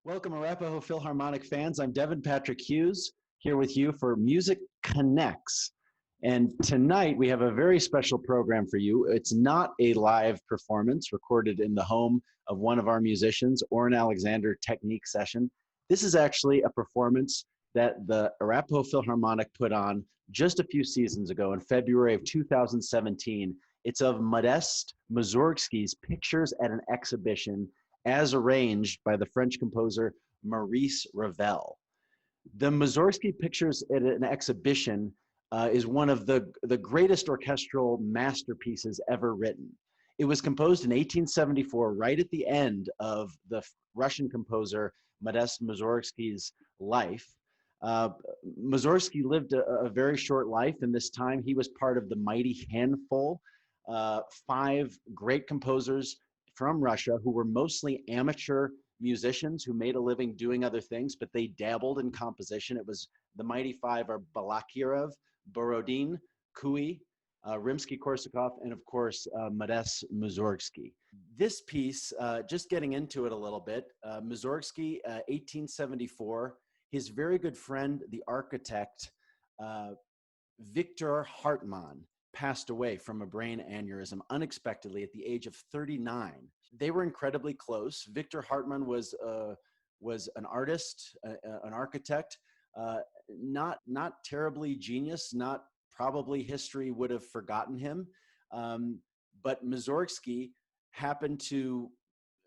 Welcome, Arapahoe Philharmonic fans. I'm Devin Patrick Hughes here with you for Music Connects. And tonight we have a very special program for you. It's not a live performance recorded in the home of one of our musicians, Orrin Alexander Technique Session. This is actually a performance that the Arapahoe Philharmonic put on just a few seasons ago in February of 2017. It's of Modest Mussorgsky's Pictures at an Exhibition as arranged by the French composer Maurice Ravel. The Mussorgsky Pictures at an Exhibition is one of the greatest orchestral masterpieces ever written. It was composed in 1874, right at the end of the Russian composer Modest Mussorgsky's life. Mussorgsky lived a very short life. In this time, he was part of the mighty handful, five great composers from Russia who were mostly amateur musicians who made a living doing other things, but they dabbled in composition. It was the mighty five are Balakirev, Borodin, Kui, Rimsky-Korsakov, and of course, Modest Mussorgsky. This piece, just getting into it a little bit, Mussorgsky, 1874, his very good friend, the architect, Victor Hartmann, passed away from a brain aneurysm unexpectedly at the age of 39. They were incredibly close. Victor Hartmann was an artist, an architect, not terribly genius, not probably history would have forgotten him. But Mussorgsky happened to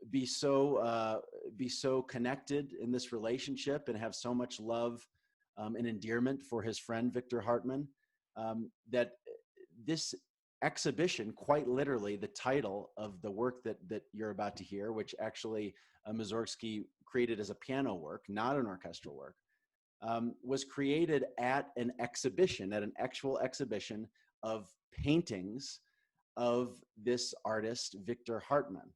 be so connected in this relationship and have so much love and endearment for his friend Victor Hartmann that this exhibition, quite literally the title of the work that you're about to hear, which actually Mussorgsky created as a piano work, not an orchestral work, was created at an exhibition, at an actual exhibition of paintings of this artist, Victor Hartmann.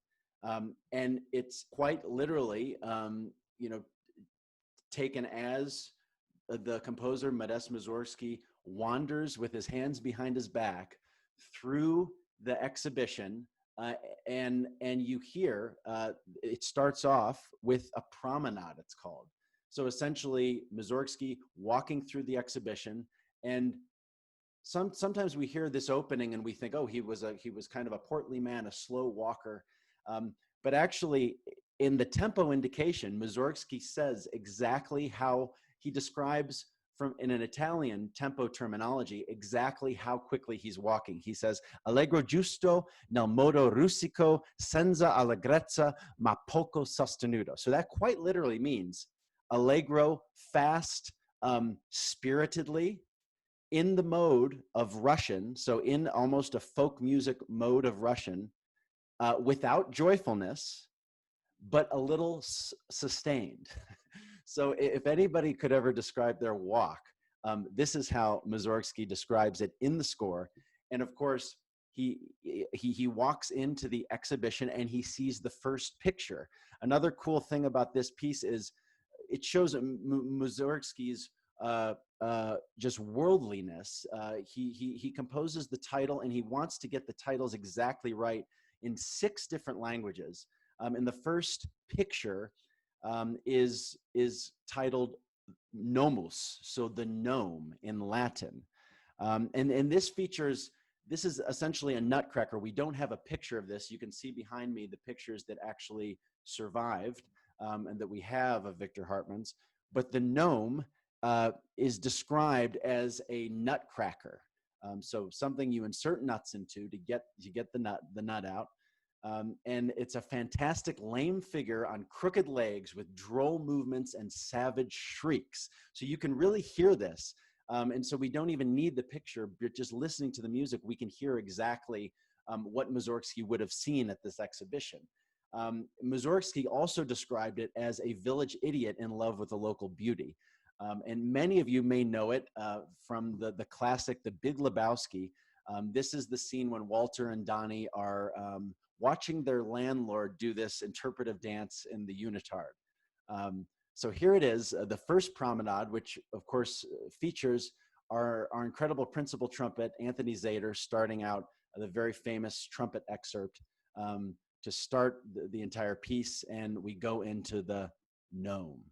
And it's quite literally, taken as the composer Modest Mussorgsky wanders with his hands behind his back through the exhibition, and you hear it starts off with a promenade, it's called. So essentially, Mussorgsky walking through the exhibition, and sometimes we hear this opening and we think, oh, he was kind of a portly man, a slow walker, but actually, in the tempo indication, Mussorgsky says exactly how he describes in an Italian tempo terminology, exactly how quickly he's walking. He says, allegro giusto nel modo russico, senza allegrezza, ma poco sostenuto. So that quite literally means allegro, fast, spiritedly, in the mode of Russian, so in almost a folk music mode of Russian, without joyfulness, but a little sustained. So if anybody could ever describe their walk, this is how Mussorgsky describes it in the score. And of course, he walks into the exhibition and he sees the first picture. Another cool thing about this piece is it shows Mussorgsky's just worldliness. He composes the title and he wants to get the titles exactly right in 6 different languages. And the first picture is titled Nomus, so the gnome in Latin. And this is essentially a nutcracker. We don't have a picture of this. You can see behind me the pictures that actually survived and that we have of Victor Hartmann's. But the gnome is described as a nutcracker. So something you insert nuts into to get the nut out. And it's a fantastic lame figure on crooked legs with droll movements and savage shrieks. So you can really hear this. And so we don't even need the picture, but just listening to the music, we can hear exactly what Mussorgsky would have seen at this exhibition. Mussorgsky also described it as a village idiot in love with a local beauty. And many of you may know it from the classic, The Big Lebowski. This is the scene when Walter and Donnie are watching their landlord do this interpretive dance in the unitard. So here it is, the first promenade, which of course features our incredible principal trumpet, Anthony Zader, starting out the very famous trumpet excerpt to start the entire piece, and we go into the gnome.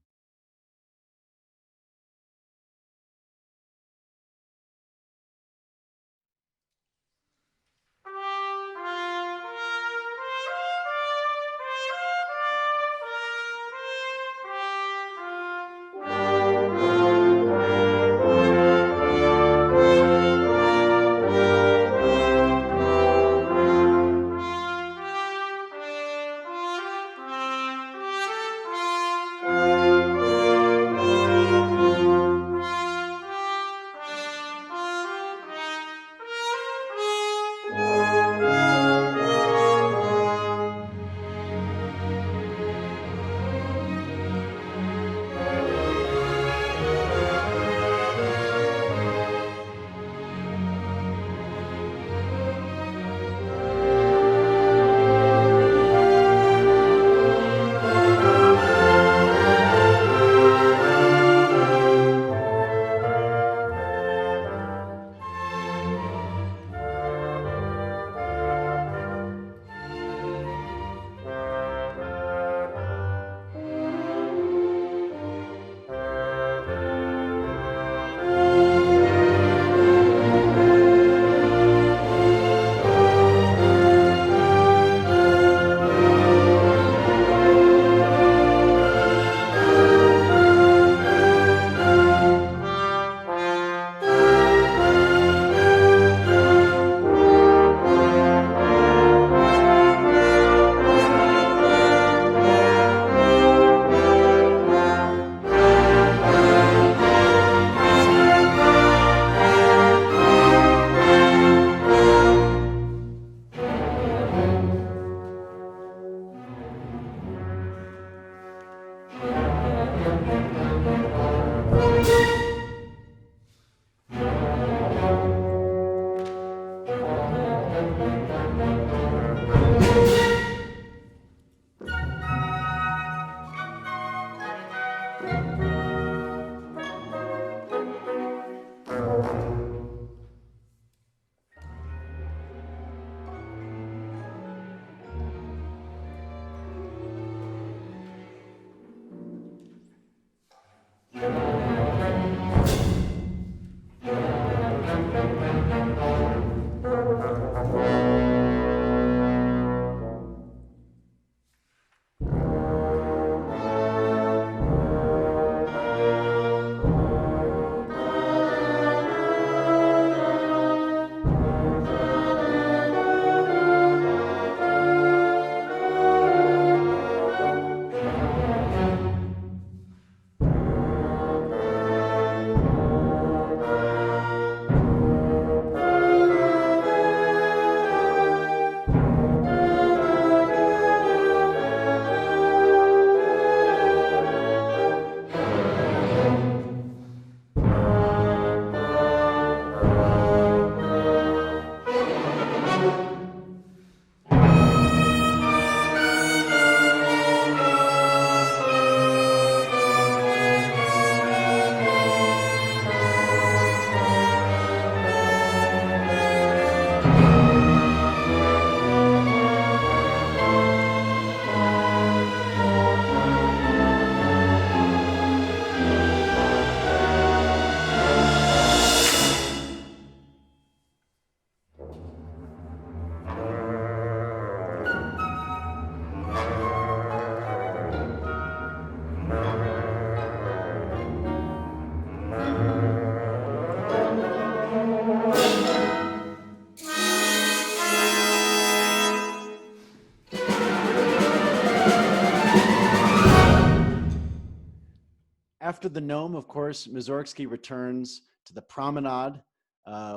After the gnome, of course, Mussorgsky returns to the promenade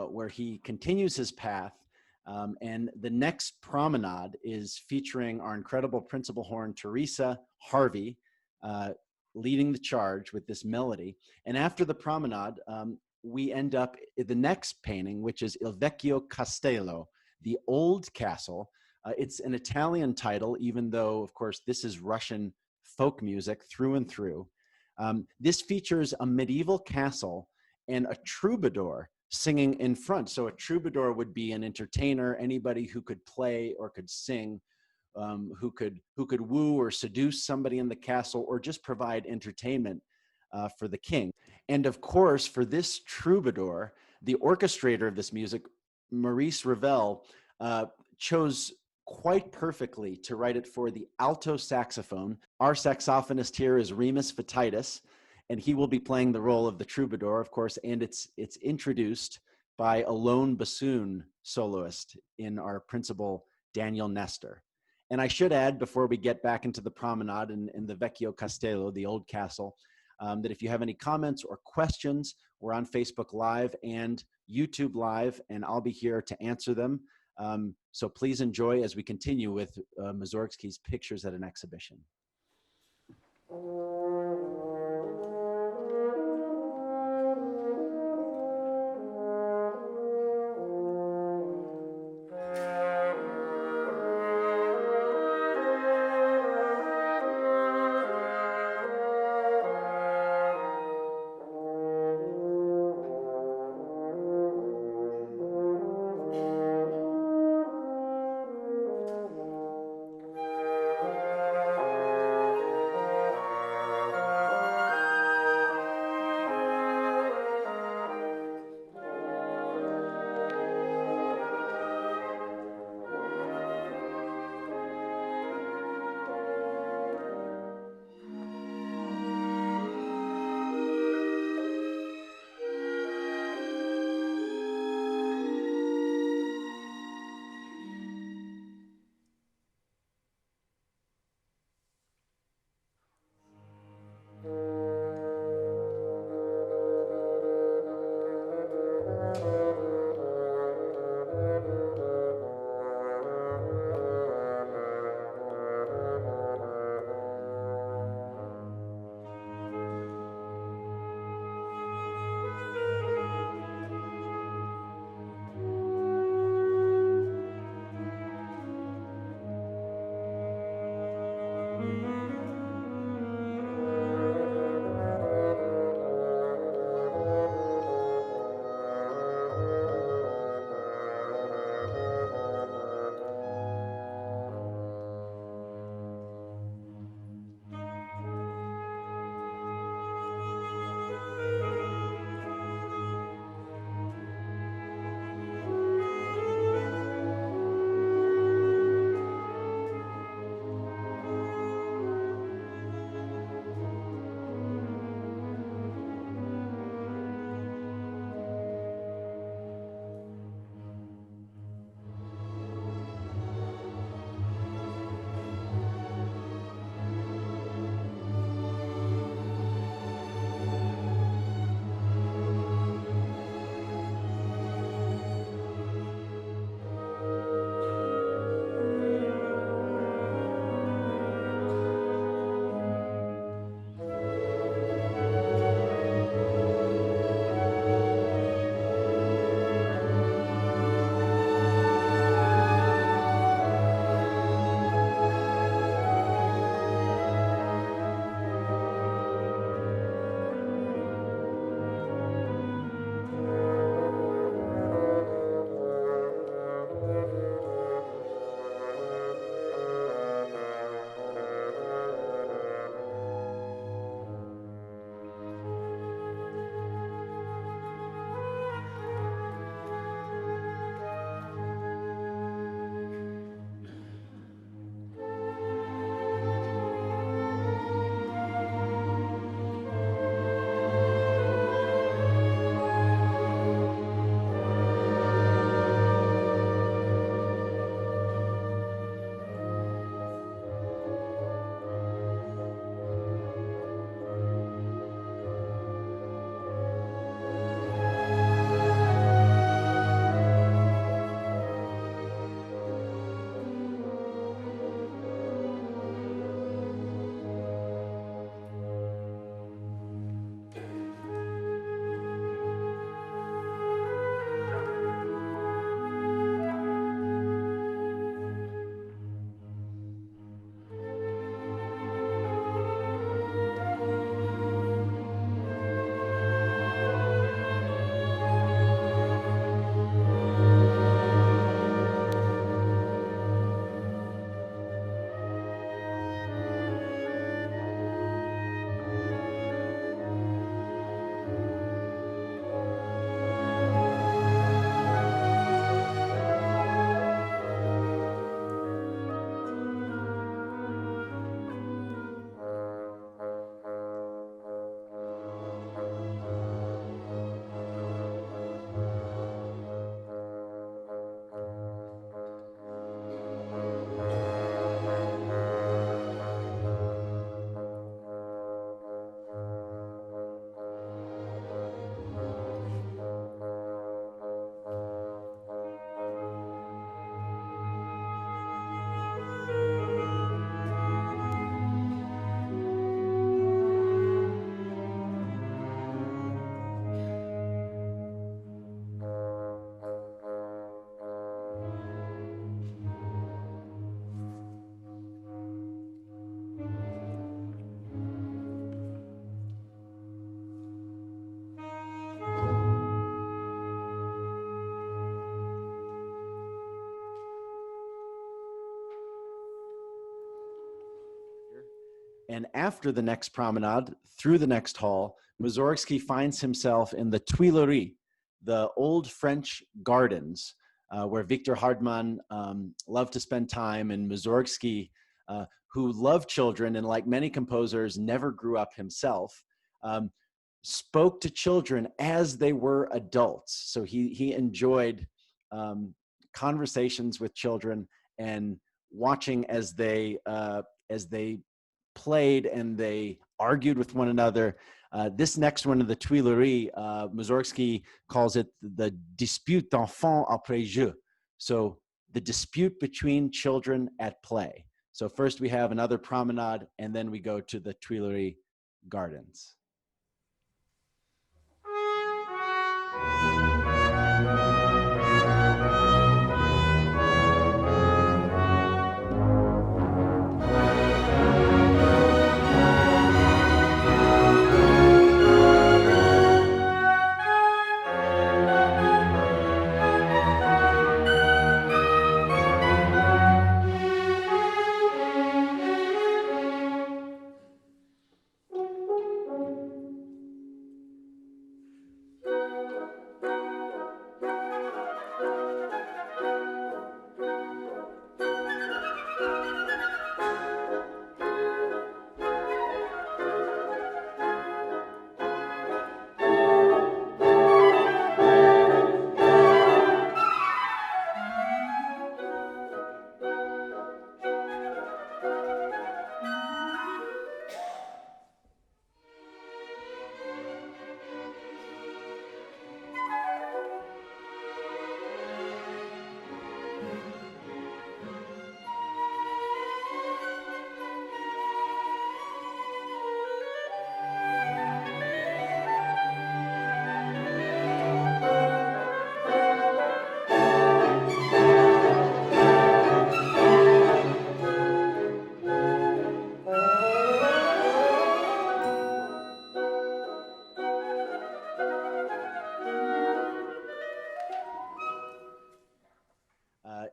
where he continues his path. And the next promenade is featuring our incredible principal horn, Teresa Harvey, leading the charge with this melody. And after the promenade, we end up in the next painting, which is Il Vecchio Castello, the Old Castle. It's an Italian title, even though, of course, this is Russian folk music through and through. This features a medieval castle and a troubadour singing in front. So a troubadour would be an entertainer, anybody who could play or could sing who could woo or seduce somebody in the castle, or just provide entertainment for the king. And of course, for this troubadour, the orchestrator of this music, Maurice Ravel, chose quite perfectly to write it for the alto saxophone. Our saxophonist here is Remus Vititis, and he will be playing the role of the troubadour, of course, and it's introduced by a lone bassoon soloist in our principal, Daniel Nestor. And I should add, before we get back into the promenade and the Vecchio Castello, the old castle, that if you have any comments or questions, we're on Facebook Live and YouTube Live, and I'll be here to answer them. So please enjoy as we continue with Mussorgsky's Pictures at an Exhibition. And after the next promenade, through the next hall, Mussorgsky finds himself in the Tuileries, the old French gardens, where Victor Hardman loved to spend time, and Mussorgsky, who loved children and like many composers never grew up himself, spoke to children as they were adults. So he enjoyed conversations with children and watching as they played and they argued with one another. This next one of the Tuileries, Mussorgsky calls it the dispute d'enfants après jeu. So the dispute between children at play. So first we have another promenade, and then we go to the Tuileries Gardens.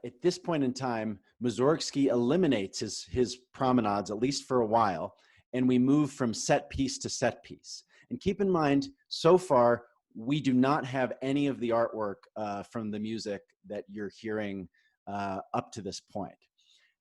At this point in time, Mussorgsky eliminates his promenades, at least for a while, and we move from set piece to set piece. And keep in mind, so far, we do not have any of the artwork from the music that you're hearing up to this point.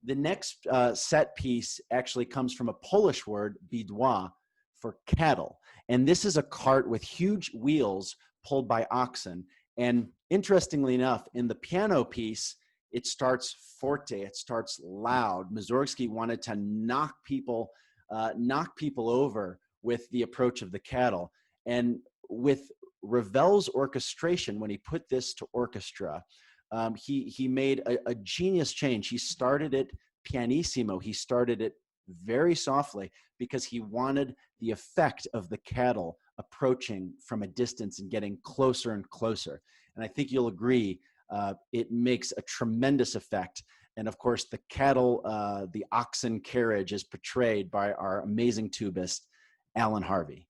The next set piece actually comes from a Polish word, bidła, for cattle. And this is a cart with huge wheels pulled by oxen. And interestingly enough, in the piano piece, it starts forte, it starts loud. Mussorgsky wanted to knock people over with the approach of the cattle. And with Ravel's orchestration, when he put this to orchestra, he made a genius change. He started it pianissimo. He started it very softly because he wanted the effect of the cattle approaching from a distance and getting closer and closer. And I think you'll agree, it makes a tremendous effect. And of course, the cattle, the oxen carriage is portrayed by our amazing tubist, Alan Harvey.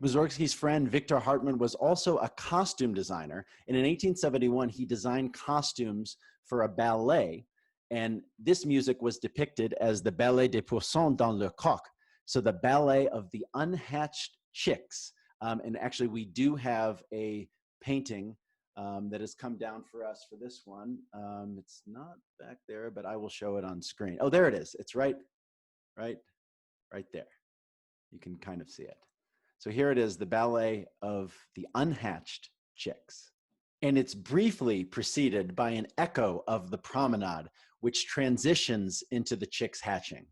Mussorgsky's friend Victor Hartmann was also a costume designer, and in 1871 he designed costumes for a ballet, and this music was depicted as the ballet des poussins dans le coq, so the ballet of the unhatched chicks. And actually we do have a painting that has come down for us for this one. It's not back there, but I will show it on screen. Oh, there it is. It's right there. You can kind of see it. So here it is, the ballet of the unhatched chicks. And it's briefly preceded by an echo of the promenade, which transitions into the chicks hatching.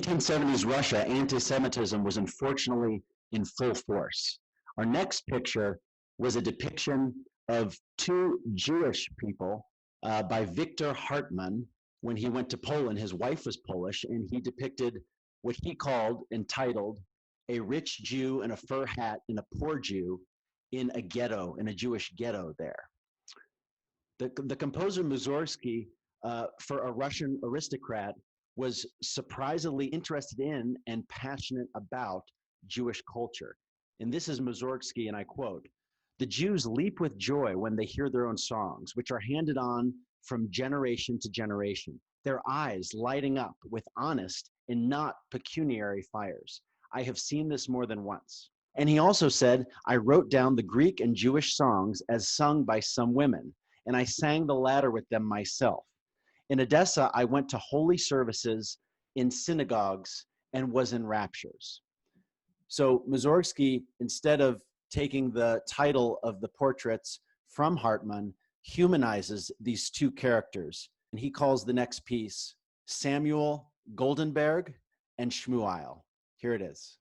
In 1870s Russia, anti-Semitism was unfortunately in full force. Our next picture was a depiction of two Jewish people by Victor Hartmann when he went to Poland. His wife was Polish, and he depicted what he called, entitled, a rich Jew in a fur hat and a poor Jew in a ghetto, in a Jewish ghetto there. The composer Mussorgsky, for a Russian aristocrat, was surprisingly interested in and passionate about Jewish culture. And this is Mussorgsky, and I quote, "The Jews leap with joy when they hear their own songs, which are handed on from generation to generation, their eyes lighting up with honest and not pecuniary fires. I have seen this more than once." And he also said, "I wrote down the Greek and Jewish songs as sung by some women, and I sang the latter with them myself. In Odessa, I went to holy services in synagogues and was in raptures." So Mussorgsky, instead of taking the title of the portraits from Hartmann, humanizes these two characters. And he calls the next piece Samuel Goldenberg and Shmuel. Here it is.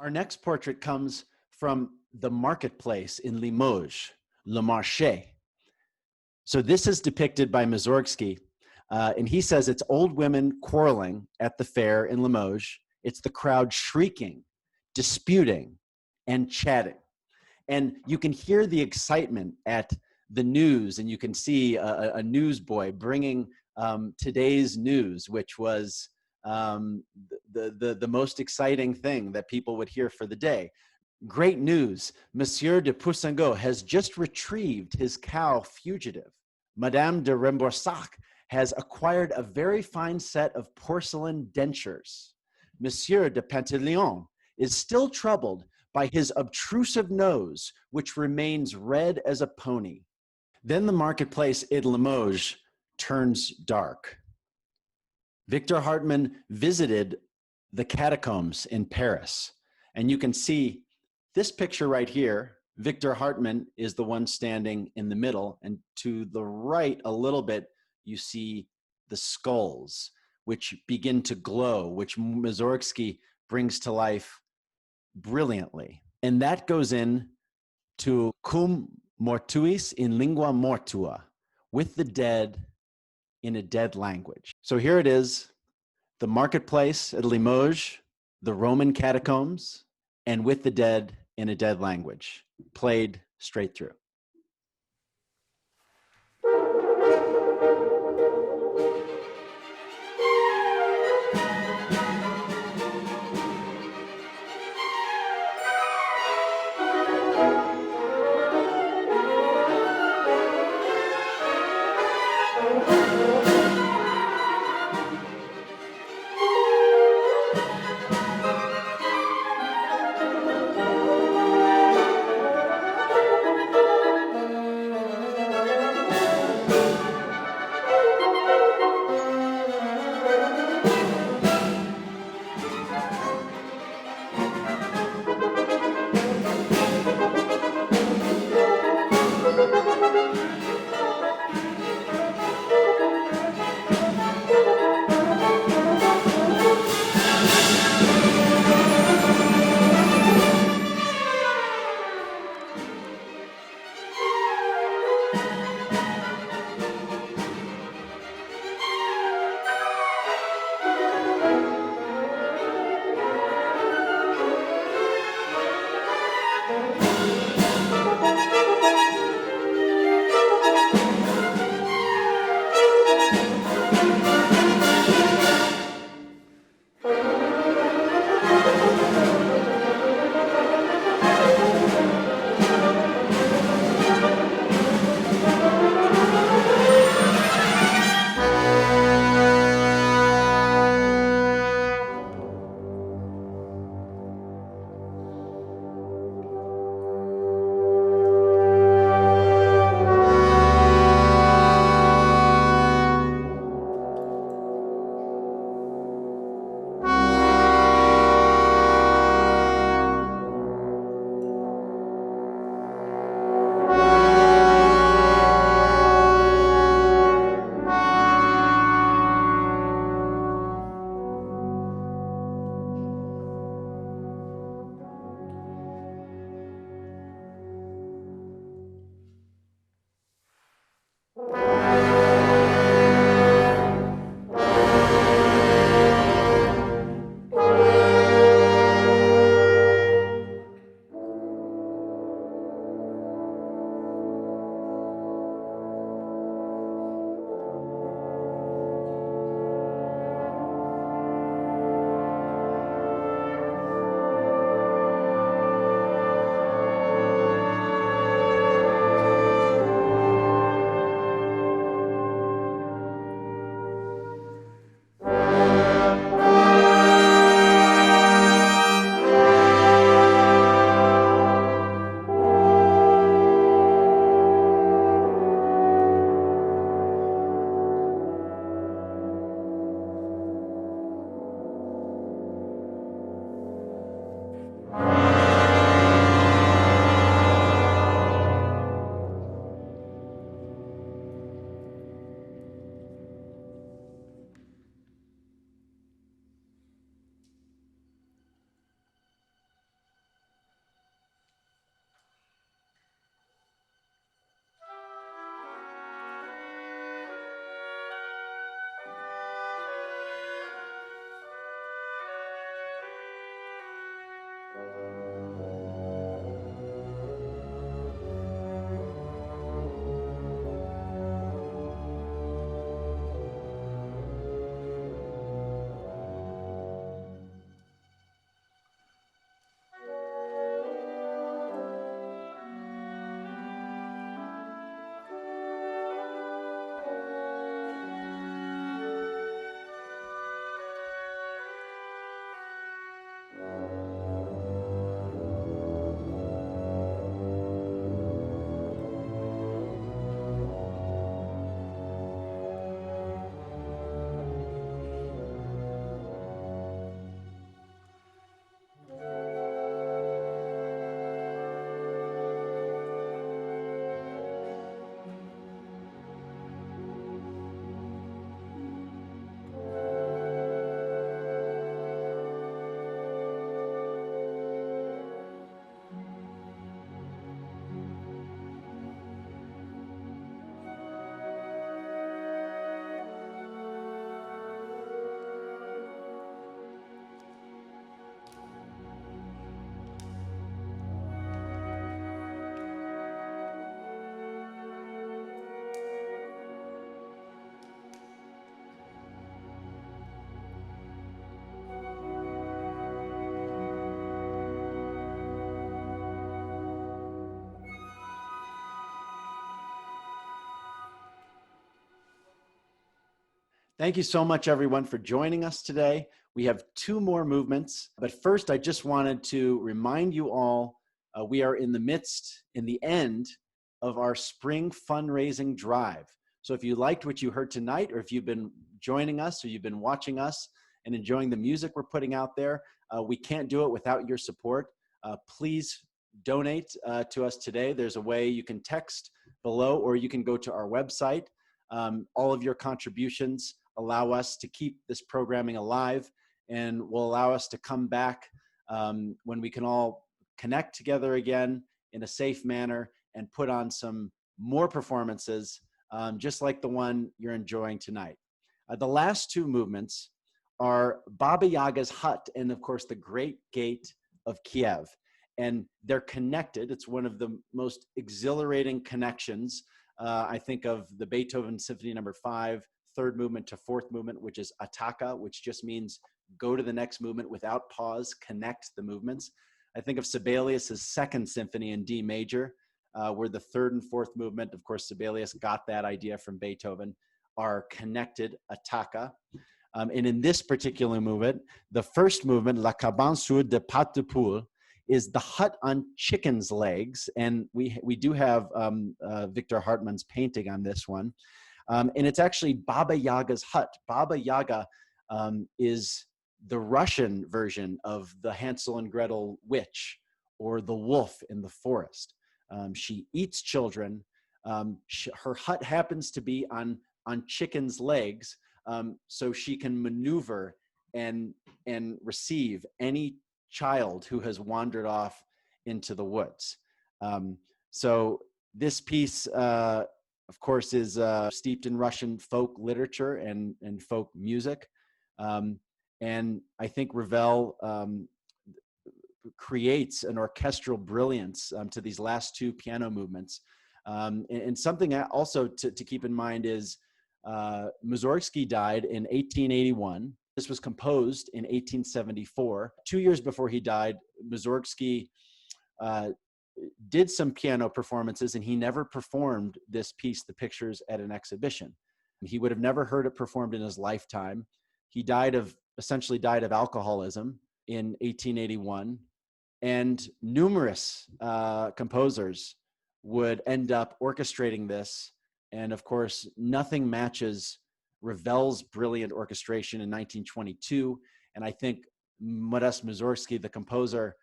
Our next portrait comes from the marketplace in Limoges, Le Marché. So this is depicted by Mussorgsky, and he says it's old women quarreling at the fair in Limoges. It's the crowd shrieking, disputing, and chatting. And you can hear the excitement at the news, and you can see a newsboy bringing today's news, which was the most exciting thing that people would hear for the day. Great news, Monsieur de Poussingot has just retrieved his cow fugitive. Madame de Remboursac has acquired a very fine set of porcelain dentures. Monsieur de Pantaleon is still troubled by his obtrusive nose, which remains red as a pony. Then the marketplace in Limoges turns dark. Victor Hartmann visited the catacombs in Paris, and you can see this picture right here. Victor Hartmann is the one standing in the middle, and to the right a little bit, you see the skulls, which begin to glow, which Mussorgsky brings to life brilliantly. And that goes in to cum mortuis in lingua mortua, with the dead in a dead language. So here it is, the marketplace at Limoges, the Roman catacombs, and with the dead in a dead language, played straight through. Thank you so much, everyone, for joining us today. We have two more movements, but first I just wanted to remind you all, we are in the end of our spring fundraising drive. So if you liked what you heard tonight, or if you've been joining us, or you've been watching us and enjoying the music we're putting out there, we can't do it without your support. Please donate to us today. There's a way you can text below, or you can go to our website. All of your contributions allow us to keep this programming alive and will allow us to come back when we can all connect together again in a safe manner and put on some more performances just like the one you're enjoying tonight. The last two movements are Baba Yaga's hut and, of course, the Great Gate of Kiev. And they're connected. It's one of the most exhilarating connections. I think of the Beethoven Symphony No. 5, third movement to fourth movement, which is attacca, which just means go to the next movement without pause, connect the movements. I think of Sibelius's second symphony in D major, where the third and fourth movement, of course, Sibelius got that idea from Beethoven, are connected attacca. And in this particular movement, the first movement, La Cabane sur des pattes de poule, is the hut on chicken's legs. And we do have Victor Hartmann's painting on this one. And it's actually Baba Yaga's hut. Baba Yaga is the Russian version of the Hansel and Gretel witch, or the wolf in the forest. She eats children. Her hut happens to be on chicken's legs, so she can maneuver and receive any child who has wandered off into the woods. So this piece, of course, is steeped in Russian folk literature and folk music. And I think Ravel creates an orchestral brilliance to these last two piano movements. And something also to keep in mind is Mussorgsky died in 1881. This was composed in 1874. 2 years before he died, Mussorgsky did some piano performances, and he never performed this piece, The Pictures, at an exhibition. He would have never heard it performed in his lifetime. He essentially died of alcoholism in 1881, and numerous composers would end up orchestrating this. And of course, nothing matches Ravel's brilliant orchestration in 1922. And I think Modest Mussorgsky, the composer,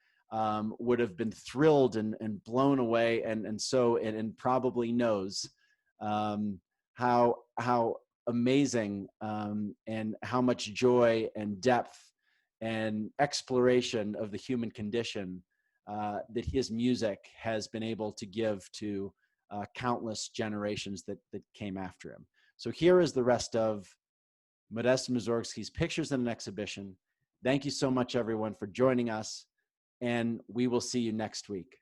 would have been thrilled and blown away, and probably knows how amazing and how much joy and depth and exploration of the human condition that his music has been able to give to countless generations that came after him. So here is the rest of Modest Mussorgsky's Pictures in an Exhibition. Thank you so much, everyone, for joining us, and we will see you next week.